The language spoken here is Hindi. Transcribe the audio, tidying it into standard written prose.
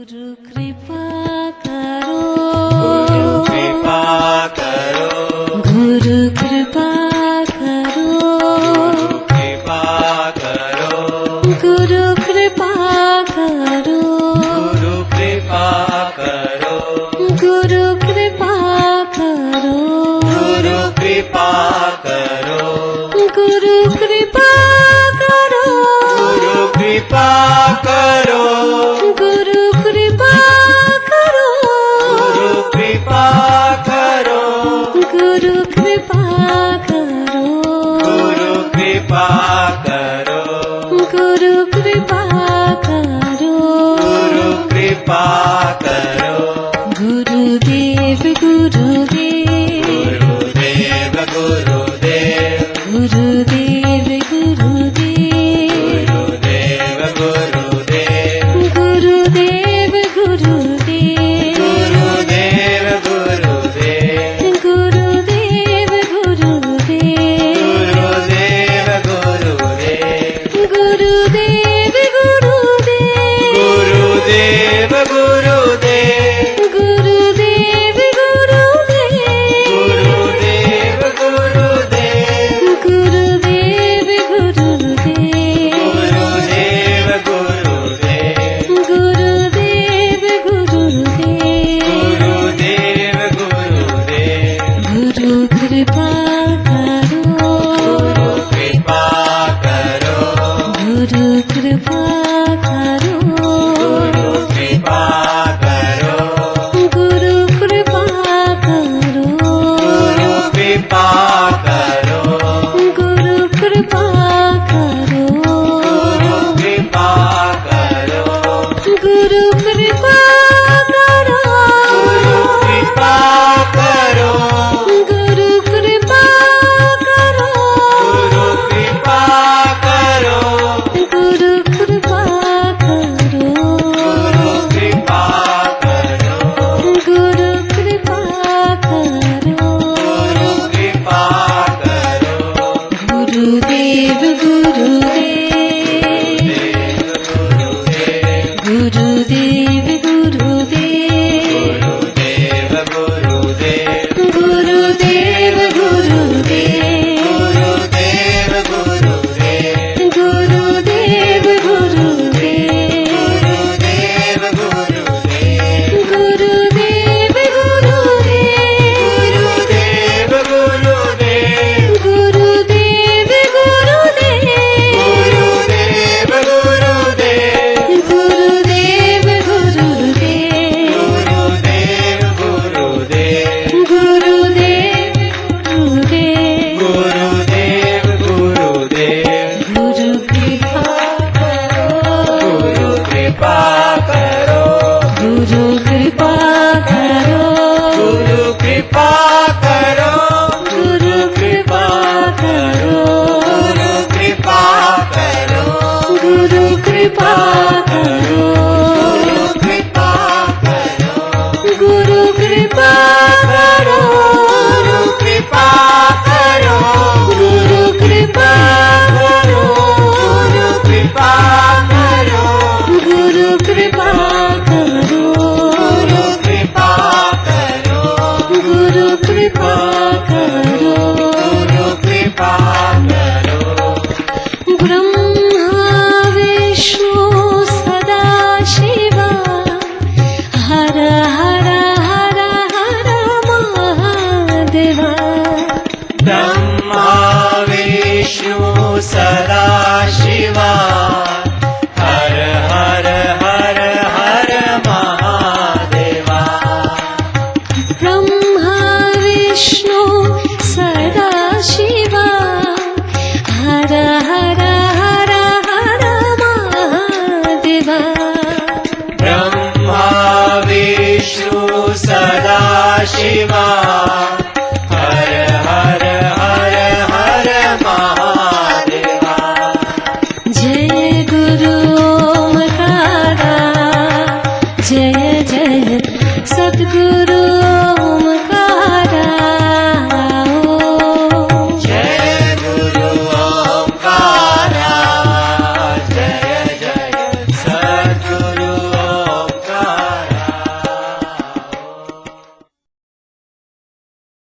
गुरु कृपा करो, गुरु कृपा करो, गुरु कृपा करो, गुरु कृपा करो, गुरु कृपा करो, गुरु कृपा करो, गुरु कृपा करो, गुरु कृपा करो, गुरु कृपा करो, गुरु कृपा करो, गुरु कृपा करो, गुरु कृपा करो, गुरु कृपा करो, गुरु कृपा करो, गुरु कृपा करो, गुरुदेव गुरुदेव, गुरुदेव गुरुदेव, गुरुदेव गुरुदेव, गुरुदेव गुरुदेव, गुरुदेव गुरुदेव, गुरुदेव गुरुदेव, गुरुदेव गुरुदेव, गुरुदेव गुरुदेव, गुरुदेव गुरुदेव, गुरुदेव गुरुदेव, गुरुदेव गुरुदेव, गुरुदेव गुरुदेव, गुरु कृपा करो, गुरु कृपा करो, गुरु कृपा करो, गुरु कृपा करो, गुरु कृपा करो, गुरु कृपा करो, गुरु कृपा करो, गुरु कृपा करो, गुरु कृपा करो, गुरु कृपा करो, गुरु कृपा करो, गुरु कृपा करो, गुरु कृपा करो, गुरु कृपा करो, गुरु कृपा करो, गुरु कृपा करो, गुरुदेव गुरुदेव, गुरुदेव गुरुदेव, गुरुदेव गुरुदेव, गुरुदेव गुरुदेव, गुरुदेव गुरुदेव, गुरुदेव गुरुदेव, गुरुदेव गुरुदेव, गुरुदेव गुरुदेव, गुरुदेव गुरुदेव, गुरुदेव गुरुदेव, गुरुदेव गुरुदेव, गुरु कृपा करो, गुरु कृपा करो, गुरु कृपा करो, गुरु कृपा करो, गुरु कृपा करो, गुरु कृपा करो, गुरु कृपा करो, गुरु कृपा करो, गुरु कृपा करो, गुरु कृपा करो, गुरु कृपा करो, गुरु कृपा करो, गुरु कृपा करो, ब्रह्मा विष्णु सदा शिवा, हर हर हर हर महादेवा, ब्रह्मा विष्णु सदा शिवा, हर हर हर हर महादेवा, ब्रह्मा विष्णु सदा शिवा, हर हर हर हर महादेवा, ब्रह्मा विष्णु सदा शिवा, हर हर हर हर महादेवा, जय गुरु ओमकारा, जय जय सद्गुरु